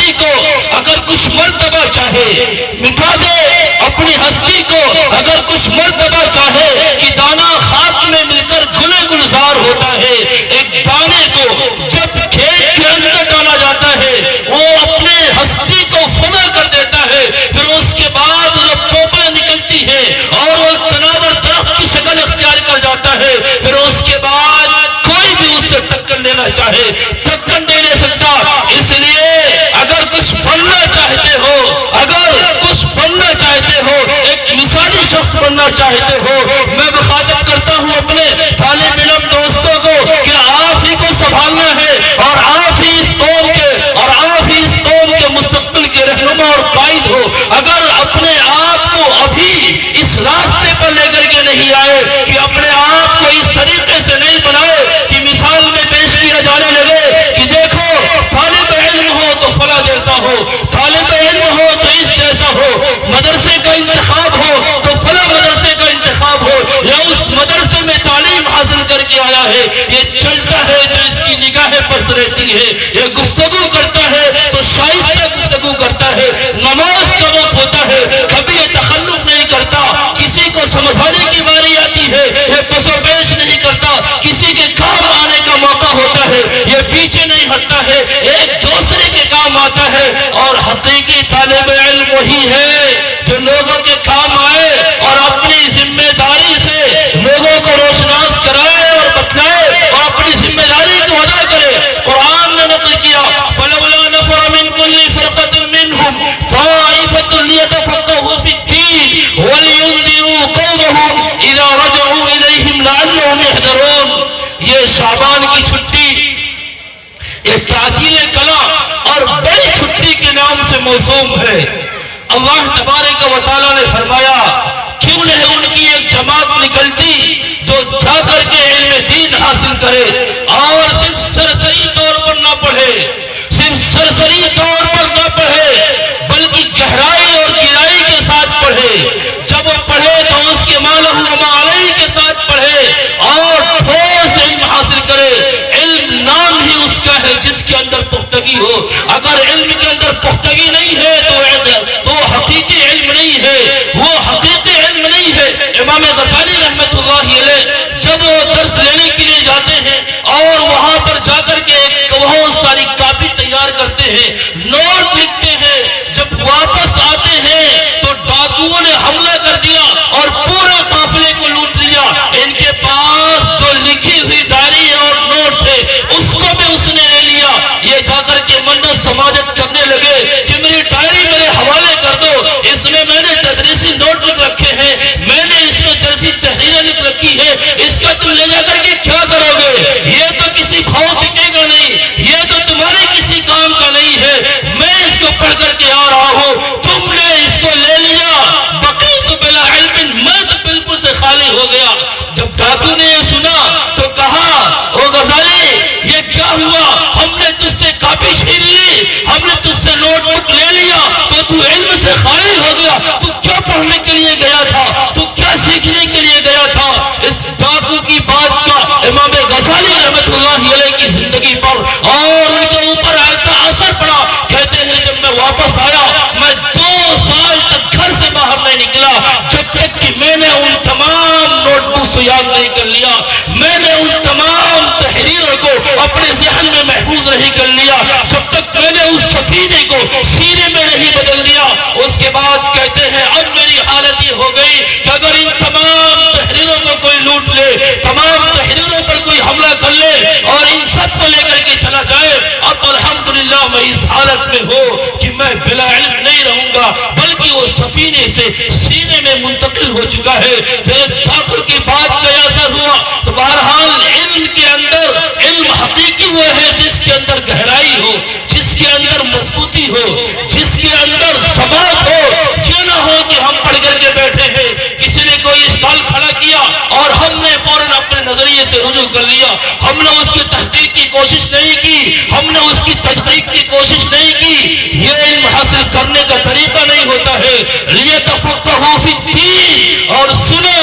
ہستی کو اگر کچھ مرتبہ چاہے مٹا دے، اپنی ہستی کو اگر کچھ مرتبہ چاہے کہ دانا خاک میں مل کر گلے گلزار ہوتا ہے، ایک دانے کو جب کھیت کے اندر ڈالا جاتا ہے وہ اپنے ہستی کو فنا کر دیتا ہے، پھر اس کے بعد جب پوپلیں نکلتی ہے اور وہ تناور درخت کی شکل اختیار کر جاتا ہے، پھر اس کے بعد کوئی بھی اس سے ٹکر لینا چاہے ٹکر نہیں لے سکتا۔ اس لیے اگر کچھ بننا چاہتے ہو، اگر کچھ بننا چاہتے ہو، ایک مثالی شخص بننا چاہتے ہو، میں مخاطب کرتا ہوں اپنے طالب علم دوستوں کو کہ آپ ہی کو سنبھالنا ہے اور آپ ہی اس قوم کے مستقبل کے رہنما اور قائد ہو۔ اگر اپنے آپ کو ابھی اس راستے پر لے کر کے نہیں آئے کہ اپنے آپ کو اس طریقے سے نہیں بنائے کہ مثال میں پیش کیا جانے لگے کہ دیکھو طالب علم ہو تو فلاں جیسا ہو، طالب علم ہو تو اس جیسا ہو، مدرسے کا انتخاب ہو تو فلاں مدرسے کا انتخاب ہو، یا اس مدرسے میں تعلیم حاصل کر کے آیا ہے، یہ چلتا ہے تو اس کی نگاہیں پست رہتی ہے، یہ گفتگو کرتا ہے تو شائستہ گفتگو کرتا ہے، نماز کا وقت ہوتا ہے کبھی یہ تخلف نہیں کرتا، کسی کو سمجھانے کی باری آتی ہے یہ پس و پیش نہیں کرتا، کسی کے کام آنے کا موقع ہوتا ہے یہ پیچھے نہیں ہٹتا ہے، ایک دوسرے کے کام آتا ہے۔ اور حقیقی طالب علم وہی ہے جو لوگوں کے کام آئے اور اپنی ذمہ داری سے لوگوں کو روشناس کرائے اور بتلائے اور اپنی ذمہ داری کو ادا کرے۔ قرآن نے نقل کیا فَلَوْلَا نَفَرَ مِن كُلِّ فِرْقَةٍ مِّنْهُمْ طَائِفَةٌ لِيَتَفَقَّهُوا فِي الدِّينِ وَلِيُنذِرُوا قَوْمَهُمْ إِذَا رَجَعُوا إِلَيْهِمْ لَعَلَّهُمْ يَحْذَرُونَ۔ یہ شعبان کی چھٹی یہ تعطیل کلام اور بڑی چھٹی کے نام سے موسوم ہے۔ اللہ تبارک و تعالیٰ نے فرمایا کیوں نہیں ان کی ایک جماعت نکلتی جو جا کر کے علم دین حاصل کرے اور صرف سرسری طور پر نہ پڑھے، صرف سرسری طور پر نہ پڑھے بلکہ گہرائی اور گہرائی کے ساتھ پڑھے، جب وہ پڑھے تو اس کے مالہ و معالی کے ساتھ پڑھے اور ٹھوس علم حاصل کرے۔ علم نام ہی اس کا ہے جس کے اندر پختگی ہو، اگر علم کے اندر پختگی نہیں ہے تو حقیقی علم نہیں ہے، وہ حقیقی علم نہیں ہے۔ امام غزالی رحمت اللہ علیہ جب وہ درس لینے کے لیے جاتے ہیں اور وہاں پر جا کر کے بہت ساری کاپی تیار کرتے ہیں، نوٹ لکھتے ہیں، جب واپس آتے ہیں تو ڈاکوؤں نے حملہ کر دیا اور پورے قافلے کو لوٹ لیا۔ ان کے پاس جو لکھی ہوئی ڈائری اور نوٹ تھے اس کو بھی اس نے لے لیا۔ یہ جا کر کے منت سماجت کرنے لگے کہ میری ڈائری میرے حوالے کر دو، اس میں میں نے تدریسی نوٹ لکھ رکھے ہیں، میں نے اس میں درسی تحریریں لکھ رکھی ہے، اس کا تم لے جا کر کے کیا کرو گے؟ یہ تو کسی بھاؤ بکے گا نہیں، یہ تو تمہارے کسی کام کا نہیں ہے، میں اس کو پڑھ کر کے آ رہا ہوں، تم نے اس کو لے لیا، بقیت بلا علم، میں تو بالکل سے خالی ہو گیا۔ جب ڈاکو نے یہ سنا تو کہا او غزالی یہ کیا ہوا؟ ہم نے تجھ سے کاپی چھین لی، ہم نے تجھ سے نوٹ بک لے لیا تو تو علم سے خالی ہو گیا، تو کیا پڑھنے کے لیے گیا تھا، تو کیا سیکھنے کے لیے گیا تھا؟ اس ڈاکو کی بات کا امام غزالی رحمت اللہ علیہ کی زندگی پر اور ان کے اوپر ایسا اثر پڑا، کہتے ہیں جب میں واپس آیا میں 2 سال تک گھر سے باہر نہیں نکلا جب تک کہ میں نے ان تمام نوٹ بکس کو یاد نہیں کر لیا، میں نے ان تمام تحریروں کو اپنے ذہن میں محفوظ نہیں کر لیا، جب تک میں نے اس سفینے کو سینے میں نہیں بدل دیا۔ اس کے بعد کہتے ہیں اب میری حالت یہ ہو گئی کہ اگر ان تمام تحریروں کو کوئی لوٹ لے، تمام تحریروں پر کوئی حملہ کر لے اور ان سب کو لے کر کے چلا جائے، اب الحمدللہ میں اس حالت میں ہوں کہ میں بلا علم نہیں رہوں گا بلکہ وہ سفینے سے سینے میں منتقل ہو چکا ہے۔ ٹھاکر کی بات کا اثر ہوا تو بہرحال علم کے اندر علم حقیقی وہ ہے جس کے اندر گہرائی ہو، جس کے اندر مضبوطی ہو، جس کے اندر ثبات ہو، یہ نہ ہو کہ ہم پڑھ کر کے بیٹھے ہیں، کسی نے کوئی اشکال کھڑا کیا اور ہم نے فوراً اپنے نظریے سے رجوع کر لیا، ہم نے اس کی تحقیق کی کوشش نہیں کی، ہم نے اس کی تحقیق کی کوشش نہیں کی۔ یہ علم حاصل کرنے کا طریقہ نہیں ہوتا ہے۔ لِيَتَفَقَّهُوا فِي الدِّينِ، اور سنو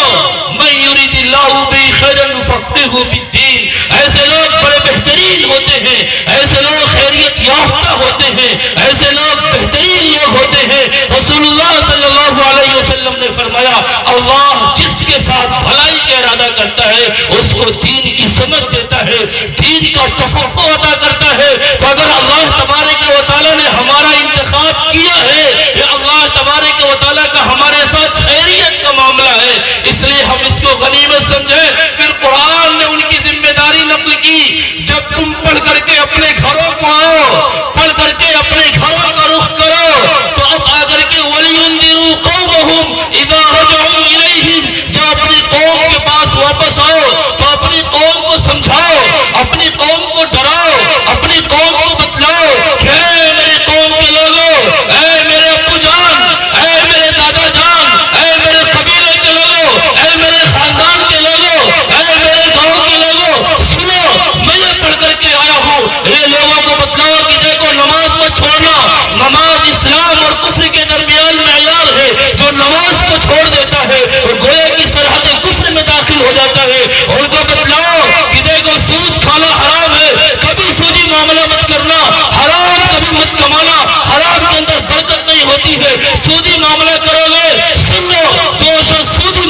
مَن يُرِدِ اللَّهُ بِهِ خَيْرًا يُفَقِّهْهُ فِي الدِّينِ، ایسے لوگ بڑے بہترین ہوتے ہیں، ایسے لوگ خیریت یافتہ ہوتے ہیں۔ ہوتے ہیں، ایسے لوگ بہترین لوگ ہوتے ہیں۔ رسول اللہ صلی اللہ علیہ وسلم نے فرمایا اللہ جس کے ساتھ بھلائی کا ارادہ کرتا ہے اس کو دین کی سمجھ دیتا ہے، دین کا تفقہ عطا کرتا ہے۔ تو اگر اللہ تبارک و تعالیٰ نے ہمارا انتخاب کیا ہے، یہ اللہ تبارک و تعالیٰ کا ہمارے ساتھ خیریت کا معاملہ ہے، اس لیے ہم اس کو غنیمت سمجھیں۔ پھر قرآن نے ان کی ذمہ داری نقل کی، جب تم پڑھ کر کے اپنے گھروں کو آؤ، پڑھ کر کے اپنے گھروں کا رخ کرو، تو اب آ کر کے وَلِيُنذِرُوا قَوْمَهُمْ إِذَا رَجَعُوا إِلَيْهِمْ، جب اپنی قوم کے پاس واپس آؤ تو اپنی قوم کو سمجھاؤ، اپنی قوم کو ڈراؤ، اپنی قوم کو بتلاؤ کہ اے میرے قوم کے لوگوں، اے میرے ابو جان، اے میرے دادا جان، اے میرے قبیلے کے لوگوں، اے میرے خاندان کے لوگوں، اے میرے گاؤں کے لوگوں، سنو میں یہ پڑھ کر کے آیا ہوں، یہ لوگوں کو بتلاؤ کہ دیکھو نماز مت چھوڑنا، نماز اسلام اور کفر کے درمیان معیار ہے، جو نماز کو چھوڑ دیتا ہے وہ گویا کی سرحد کفر میں داخل ہو جاتا ہے۔ ان کو بتلاؤ کہ دیکھو سود کھانا حرام ہے، کبھی سودی معاملہ مت کرنا، حرام کبھی مت کمانا، حرام کے اندر برکت نہیں ہوتی ہے، سودی معاملہ کرو گے، سن لو جو شخص سودی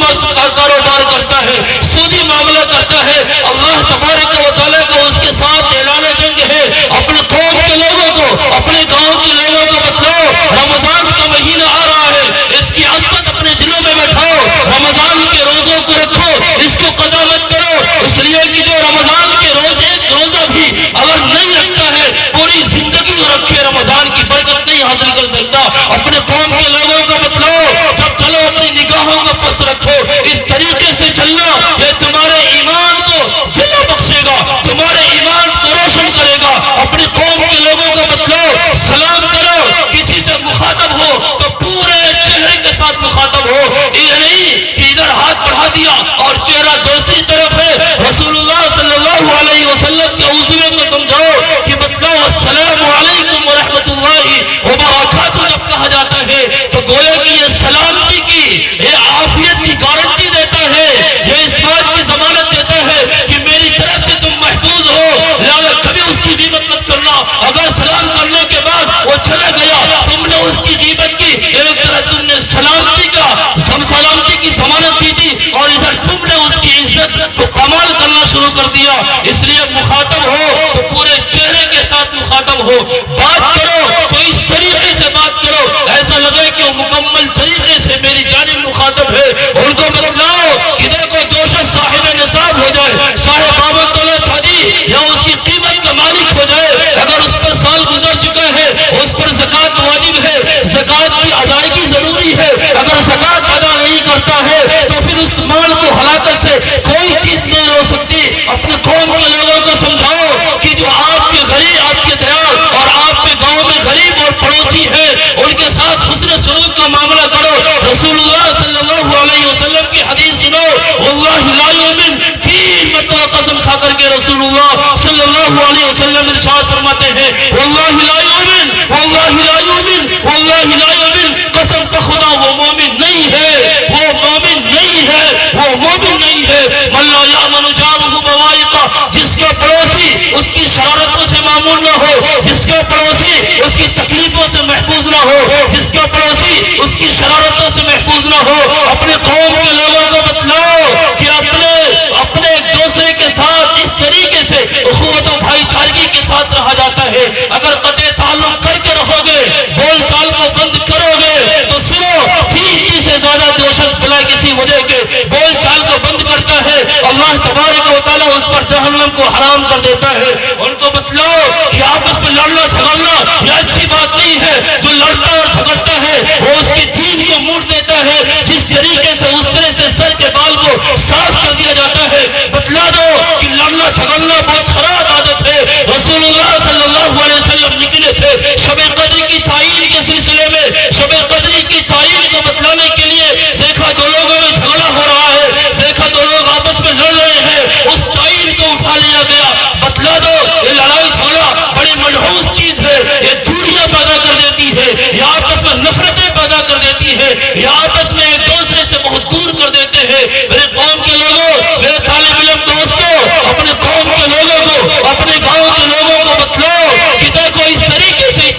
کاروبار کرتا ہے، سودی معاملہ کرتا ہے، اللہ تبارک و تعالیٰ کو اس کے ساتھ اعلان جنگ ہے۔ اپنے قوم کے لوگوں کو، اپنے گاؤں کے لوگوں کو بتلاؤ رمضان کا مہینہ آ رہا ہے، اس کی عظمت اپنے دلوں میں بیٹھاؤ، رمضان کے روزوں کو رکھو، اس کو قضا مت کرو، اس لیے کہ جو رمضان کے روز ایک روزہ بھی اگر نہیں رکھتا ہے پوری زندگی کو رکھے رمضان کی برکت نہیں حاصل کر سکتا۔ اپنے قوم کے لوگوں کو بتلاؤ جب چلو اپنی نگاہوں کو پست رکھو، اس طریقے سے چلنا یہ تمہارے ایمان کو جلوہ بخشے گا، تمہارے ایمان کو روشن کرے گا۔ اپنی قوم کے لوگوں کو بتلاؤ سلام کرو، کسی سے مخاطب ہو تو پورے چہرے کے ساتھ مخاطب ہو، یہ نہیں کہ ادھر ہاتھ بڑھا دیا اور چہرہ دوسری طرف ہے۔ رسول اللہ صلی اللہ علیہ وسلم کے عضوے کو سمجھاؤ کہ بتلاؤ السلام علیکم ورحمۃ اللہ وبرکاتہ جب کہا جاتا ہے تو گویا کہ یہ سلامتی کی، یہ عافیت کی گارنٹی دیتا ہے، یہ اس بات کی ضمانت دیتا ہے کہ میری طرف سے تم محفوظ ہو، لہذا کبھی اس کی غیبت مت کرنا۔ اگر سلام کرنے کے بعد وہ چلا گیا، تم نے اس کی غیبت کی، ایک طرح تم نے سلامتی کی ضمانت دی تھی اور ادھر تم نے اس کی عزت کو کمال کرنا شروع کر دیا۔ اس لیے مخاطب ہو تو پورے چہرے کے ساتھ مخاطب ہو، بات کرو تو اس طریقے سے بات کرو ایسا لگے کہ وہ مکمل طریقے سے میری جانب مخاطب ہے۔ ان کو بتلاؤ کہ دیکھو جو شخص صاحب نصاب ہو جائے، صاحب بابت دولت شادی یا اس کی قیمت کا مالک ہو جائے، اگر اس پر سال گزر چکا ہے اس پر زکوٰۃ واجب ہے، زکوٰۃ کی ادائیگی ضروری ہے، اگر زکوٰۃ ادا نہیں کرتا ہے تو پھر اس مال کو ہلاکت سے کوئی چیز نہیں روک سکتی۔ اپنے قوم کے لوگوں کو سمجھاؤ کہ جو آپ کے غریب، آپ کے دیار اور آپ کے گاؤں میں غریب اور پڑوسی ہیں ان کے ساتھ حسن سلوک کا معاملہ کرو۔ رسول اللہ صلی اللہ علیہ وسلم کی حدیث سنو، واللہ لا یؤمن، 3 مرتبہ قسم کھا کر کے رسول اللہ صلی اللہ علیہ وسلم ارشاد فرماتے ہیں واللہ لا یؤمن، واللہ لا یؤمن، واللہ لا یؤمن، قسم بخدا وہ مومن نہیں ہے، وہ مومن نہیں ہے، وہ مومن نہیں ہے۔ من لا یامن جارہ بوائقہ، جس کا پڑوسی اس کی شرارتوں سے معمول نہ ہو، جس کا پڑوسی اس کی تکلیفوں سے محفوظ نہ ہو، جس کا پڑوسی اس کی شرارتوں سے محفوظ نہ ہو۔ اپنے قوم کے لوگوں کو بتلاؤ کہ اپنے ایک دوسرے کے ساتھ اس طریقے سے اخوت و بھائی چارگی کے ساتھ رہا جاتا ہے۔ اگر قطع تعلق کر کے رہو گے، بول چال کو بند کرو گے تو سنو 30 سے زیادہ جو شخص بلا کسی وجہ کے بول چال کو بند کرتا ہے اللہ تبارک و تعالیٰ اس پر جہنم کو حرام کر دیتا ہے۔ ان کو بتلاؤ کہ آپس میں لڑنا جھگڑنا یہ اچھی بات نہیں ہے، جو لڑتا اور جھگڑتا ہے وہ اس کے دین کو موڑ دیتا ہے، جس طریقے سے اس طرح سے سر کے بال کو صاف کر دیا جاتا ہے۔ بتلا دو کہ لڑنا جھگڑنا بہت خراب عادت ہے۔ رسول اللہ صلی اللہ علیہ وسلم نکلے تھے شب قدر کی تعین کے سلسلے میں، شب قدر کی تعین کو بتلانے کے لیے، دیکھا دو لوگوں میں جھگڑا ہو رہا ہے، دیکھا دو لوگ آپس میں لڑ رہے ہیں، اس تعین کو اٹھا لیا گیا۔ بتلا دو یہ لڑائی جھگڑا بڑی منحوس چیز ہے، یہ دوریاں پیدا کر دیتی ہے، یہ آپس میں نفرتیں پیدا کر دیتی ہے، یہ آپس میں ایک دوسرے سے بہت دور کر دیتے ہیں۔ میرے قوم کے لوگوں، میرے طالب علم دوستوں، اپنے قوم کے لوگوں کو، اپنے گاؤں کے لوگوں کو بتلاؤ کہ دیکھو اس طریقے سے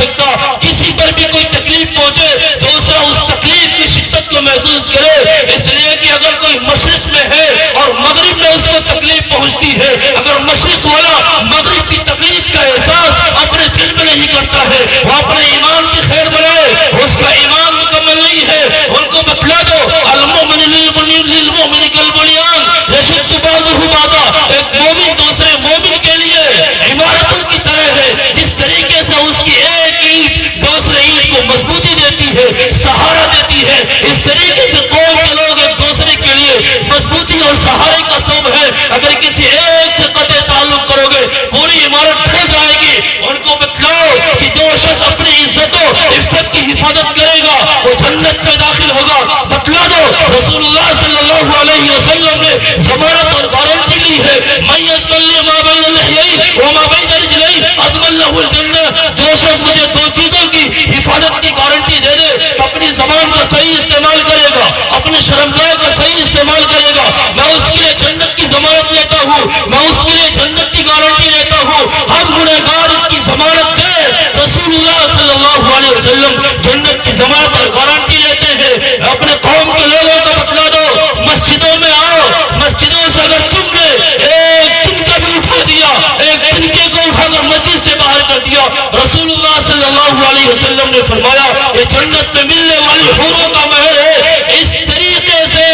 سکتا. کسی پر بھی کوئی تکلیف پہنچے دوسرا اس تکلیف کی شدت کو محسوس کرے، اس لیے کہ اگر کوئی مشرق میں ہے اور مغرب میں اس کو تکلیف پہنچتی ہے، اگر مشرق والا مغرب کی تکلیف کا احساس اپنے دل میں نہیں کرتا ہے، وہ اپنے ایمان کی خیر بنائے، اس کا ایمان مکمل نہیں ہے. ان کو بتلا دو المؤمن للمؤمن کالبنیان یشد بعضہ بعضا، ایک مومن دوسرے مومن کے لیے عمارتوں کی طرح ہے. جس طریقے سے اس کی ایک اینٹ دوسرے اینٹ کو مضبوطی دیتی ہے، سہارا دیتی ہے، اس طریقے سے قوم کے لوگ ایک دوسرے کے لیے مضبوطی اور سہارے کا سبب ہے. اگر کسی ایک سے قطع تعلق کرو گے پوری عمارت ڈھل جائے گی. ان کو بتلاؤ کہ جو شخص اپنی عزت و عفت کی حفاظت کرے گا وہ جنت میں داخل ہوگا. بتلا دو رسول اللہ صلی اللہ علیہ وسلم نے ضمانت اور گارنٹی لی ہے، من یضمن لی ما بین لحیین وما بین رجلین اضمن له الجنہ. جو شخص مجھے دو چیزوں کی حفاظت کی گارنٹی دے دے، اپنی زبان کا صحیح استعمال کرے گا، اپنے شرمگاہ کا صحیح استعمال کرے گا، میں اس کے لیے جنت کی ضمانت لیتا ہوں، میں اس کے لیے جنت کی گارنٹی لیتا ہوں. ہم گنہگار اس کی ضمانت دیں. رسول اللہ صلی اللہ علیہ وسلم جنت کی ضمانت اور گارنٹی لیتے ہیں. اپنے قوم کے لوگوں کو بتلا دو مسجدوں میں آؤ، مسجدوں سے اگر تم نے ایک دن کا بھی اٹھا دیا، ایک تنکے کو اٹھا کر مسجد سے باہر کر دیا، رسول اللہ صلی اللہ علیہ وسلم نے فرمایا یہ جنت میں ملنے والی حوروں کا محل ہے. اس طریقے سے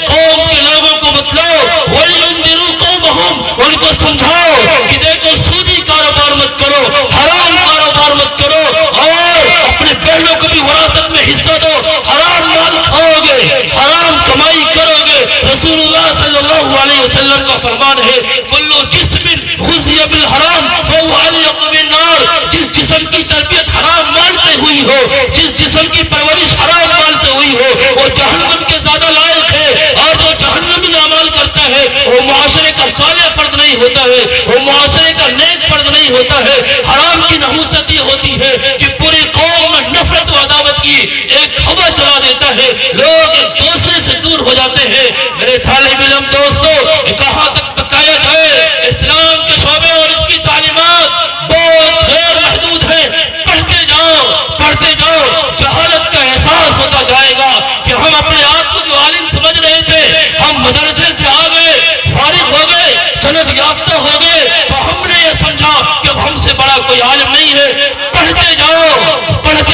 قوم کے لوگوں کو بتلاؤ، وَلْيُنذِرُوا قَوْمَهُمْ، ان کو سمجھاؤ کہ دیکھو سودی کاروبار مت کرو، حرام کاروبار مت کرو، اور اپنے بہنوں کو بھی وراثت میں حصہ دو. حرام مال کھاؤ گے، حرام کمائی کرو گے. رسول اللہ صلی اللہ علیہ وسلم کا فرمان ہے کلو جسم غذی بالحرام فهو الیق بالنار. جس جسم کی تربیت حرام مال سے ہوئی ہو، جس جسم کی پرورش حرام مال سے ہوئی ہو، وہ جہنم کے زیادہ لائق ہے. اور جو جہنمی اعمال کرتا ہے وہ معاشرے کا صالح فرد نہیں ہوتا ہے، وہ معاشرے کا نیک فرد نہیں ہوتا ہے. حرام کی نحوست یہ ہوتی ہے کہ پوری قوم میں نفرت و عداوت کی ایک ہوا چلا دیتا ہے، لوگ ایک دوسرے سے دور ہو جاتے ہیں. میرے طالب علم دوستو، کہاں تک بتایا جائے اسلام کے شعبے اور اس کی تعلیمات بہت غیر محدود ہیں. پڑھتے جاؤ پڑھتے جاؤ، جہالت کا احساس ہوتا جائے گا کہ ہم اپنے آپ کو جو عالم سمجھ رہے تھے، ہم مدرسے سے آ گئے، فارغ ہو گئے، سند یافتہ ہو گئے تو ہم نے یہ سمجھا کہ اب ہم سے بڑا کوئی عالم نہیں ہے. پڑھتے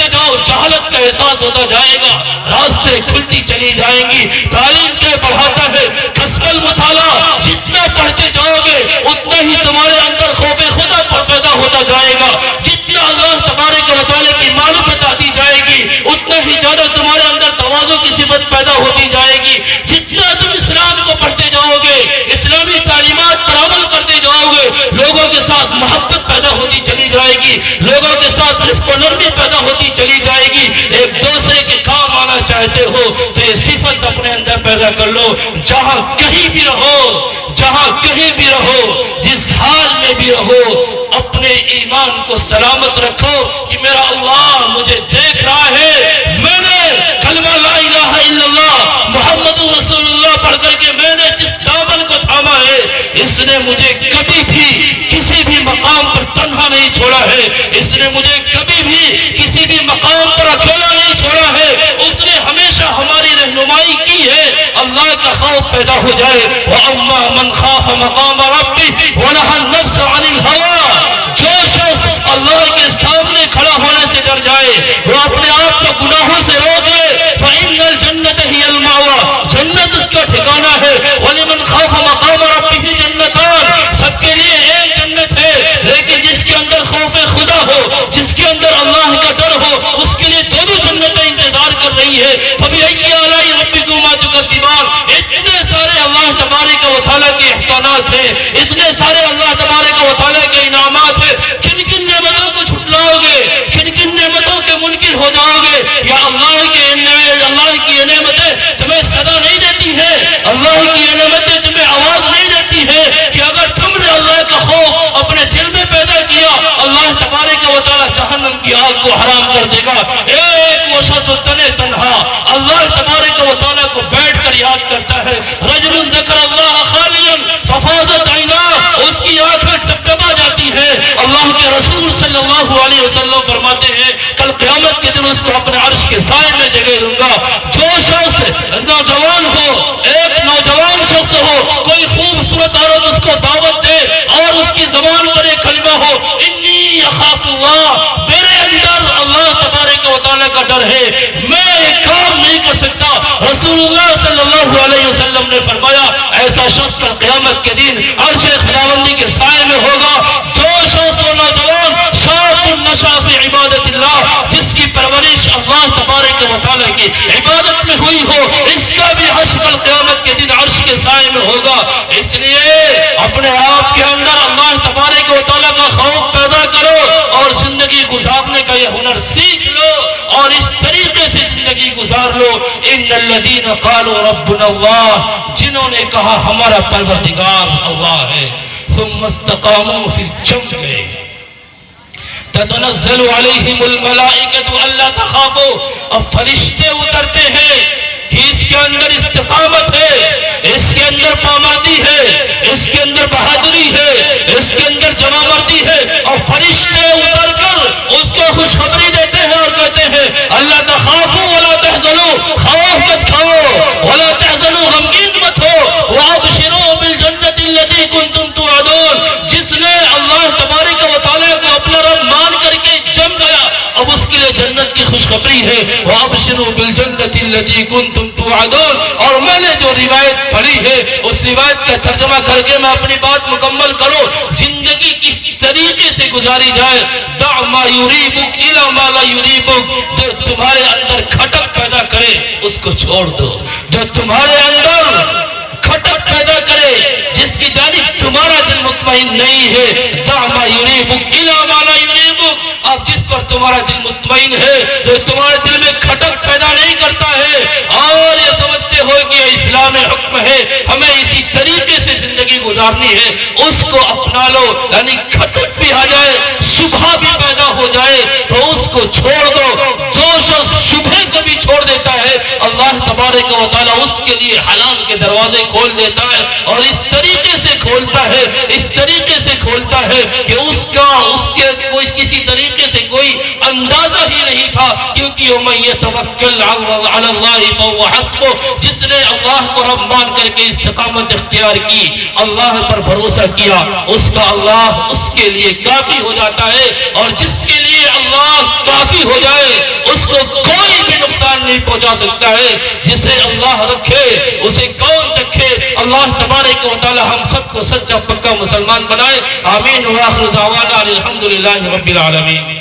جاؤ جہالت کا احساس ہوتا جائے گا، راستے کھلتی چلی جائیں گی. تعلیم کے بڑھاتا ہے کسب المطالعہ، جتنا پڑھتے جاؤ گے اتنا ہی تمہارے اندر خوف خدا پیدا ہوتا جائے گا. جتنا اللہ تبارک و تعالیٰ کی معرفت آتی جائے گی اتنا ہی زیادہ تمہارے اندر تواضع کی صفت پیدا ہوتی جائے گی. جتنا تم اسلام کو پڑھتے جاؤ گے، اسلامی تعلیمات پر عمل کرتے جاؤ گے، لوگوں کے ساتھ محبت پیدا ہوتی چلی جائے گی، لوگوں کے ساتھ رفق و نرمی پیدا ہوتی چلی جائے گی. ایک دوسرے کے کام آنا چاہتے ہو تو یہ صفت اپنے اندر پیدا کر لو. جہاں کہیں بھی رہو، جس حال میں بھی رہو، اپنے ایمان کو سلامت رکھو کہ میرا اللہ مجھے دیکھ رہا ہے. میں نے کلمہ لا الہ الا اللہ محمد رسول اللہ پڑھ کر کے میں نے جس دامن کو تھاما ہے، اس نے مجھے کبھی بھی کسی بھی مقام پر تنہا نہیں چھوڑا ہے، اس نے مجھے کبھی بھی کسی بھی مقام پر اکیلا نہیں چھوڑا ہے. اس نے ہمیشہ ہماری رہنمائی کی ہے. اللہ کا خوف پیدا ہو جائے. وَأَمَّا مَنْ خَافَ مَقَامَ رَبِّهِ وَنَهَى النَّفْسَ عَنِ الْهَوَىٰ، جو شخص اللہ کے سامنے کھڑا ہونے سے ڈر جائے، وہ اپنے آپ کو گناہوں سے روک لے، فَإِنَّ الْجَنَّةَ هِيَ الْمَأْوَىٰ، جنت اس کا ٹھکانہ ہے. وَلِمَنْ خَافَ مَقَامَ رَبِّهِ جَنَّتَانِ، سب کے لیے ایک جنت ہے، لیکن جس کے اندر خوف خدا ہو، جس کے اندر اللہ کا ڈر ہو، اس کے لیے دونوں جنتیں انتظار کر رہی ہے. فَبِأَيِّ آلَاءِ رَبِّكُمَا تُكَذِّبَانِ، اتنے سارے اللہ تبارک و تعالیٰ کے احسانات ہیں، اتنے سارے اللہ تبارک و تعالیٰ کے انعامات ہیں. کن کن نعمتوں کو چھٹلاؤ گے، کن کن نعمتوں کے منکر ہو جاؤ گے؟ یا اللہ کی نعمتیں تمہیں صدا نہیں دیتی ہے، اللہ کی نعمتیں تمہیں آواز نہیں دیتی ہے کہ اگر تم نے اللہ کا خوف اپنے دل میں پیدا کیا، اللہ تبارک و تعالیٰ جہنم کی آگ کو حرام کر دے گا. ایک وہ شخص تنہا اللہ تبارک و تعالیٰ کو بیٹھ کر یاد کرتا ہے. رجل ذکر اللہ خالیا ففاضت عیناہ، اس کی آنکھیں ٹپٹپا جاتی ہے اللہ کے رسول صلی اللہ علیہ وسلم فرماتے ہیں کل قیامت کے دن اس کو اپنے عرش کے سائے میں جگہ دوں گا. جو شخص نوجوان ہو، ایک نوجوان شخص ہو، کوئی خوبصورت عورت اس کو دعوت دے اور اس کی زبان پر ایک کلمہ ہو انی اخاف اللہ، میرے اندر اللہ تبارک و تعالیٰ کا ڈر ہے، میں ایک کام نہیں کر سکتا. رسول اللہ صلی اللہ علیہ وسلم نے فرمایا ایسا شخص کل قیامت کے دن عرش خداوندی کے سائے میں ہوگا. جو شخص و نوجوان شاب النشا فی عبادت اللہ، جس کی پرورش اللہ تبارک و تعالیٰ کی عبادت میں ہوئی ہو، اس کا بھی حشر کل قیامت کے دن عرش کے سائے میں ہوگا. اس لیے اپنے آپ کے اندر اللہ تبارک و تعالیٰ کا خوف پیدا کرو اور زندگی گزارنے کا یہ ہنر سیکھ لو اور اس طریقے سے زندگی گزار لو. ان الذین قالوا ربنا اللہ، جنہوں نے کہا ہمارا پروردگار اللہ ہے، ثم استقاموا، پھر جم گئے. تتنزل علیہم الملائکۃ الا تخافوا، اب فرشتے اترتے ہیں کہ اس کے اندر استقامت ہے، اس کے اندر پاماندی ہے، اس کے اندر بہادری ہے، اس کے اندر جمع مردی ہے، اور فرشتے اتر کر اس کو خوشخبری دیتے ہیں اور کہتے ہیں اللہ تخافوا ولا تحزنوا، خوف مت کھاؤ، ولا تحزنوا، غمگین مت ہو، وابشروا بالجنۃ التي كنتم توعدون. جس نے اللہ تبارک و تعالیٰ کو اپنا رب مان کر کے جم گیا، اب اس کے لیے جنت کی خوشخبری ہے. وابشروا بالجنۃ التي كنتم توعدون. اور میں نے جو روایت پڑھی ہے اس روایت کا ترجمہ کر کے میں اپنی بات مکمل کروں. زندگی کس طریقے سے گزاری جائے، دع ما یریبک الی ما لا یریبک، جو تمہارے اندر کھٹک پیدا کرے اس کو چھوڑ دو. جو تمہارے اندر کھٹک پیدا کرے، جس کی جانب تمہارا دل مطمئن نہیں ہے، دع ما یریبک الی ما لا یریبک. اب جس پر تمہارا دل مطمئن ہے، جو تمہارے دل میں کھٹک پیدا نہیں کرتا ہے اور یہ سمجھتے ہو کہ اسلام حکم ہے، ہمیں اسی طریقے سے زندگی گزارنی ہے، اس کو اپنا لو. یعنی کھٹک بھی آ جائے، شبہ بھی پیدا ہو جائے تو اس کو چھوڑ دو. جو شخص شبہ کو بھی چھوڑ دیتا ہے اللہ تبارک و تعالیٰ اس کے لیے حلال کے دروازے کھول دیتا ہے، اور اس طریقے سے کھولتا ہے، اس طریقے سے کھولتا ہے کہ اس کے کوئی کسی طریقے سے کوئی اندازہ ہی نہیں تھا. کیونکہ وَمَن يَتَوَكَّلْ عَلَى اللَّهِ فَهُوَ حَسْبُهُ، جس نے اللہ کو رب مان کر کے استقامت اختیار کی، اللہ پر بھروسہ کیا، اس کا اللہ اس کے لیے کافی ہو جاتا ہے. اور جس کے لیے اللہ کافی ہو جائے اس کو کوئی بھی نقصان نہیں پہنچا سکتا ہے. جسے اللہ رکھے اسے کون چکھے. اللہ تبارک و تعالی ہم سب کو سچا پکا مسلمان بنائے. آمین. وآخر دعوانا الحمدللہ رب العالمین.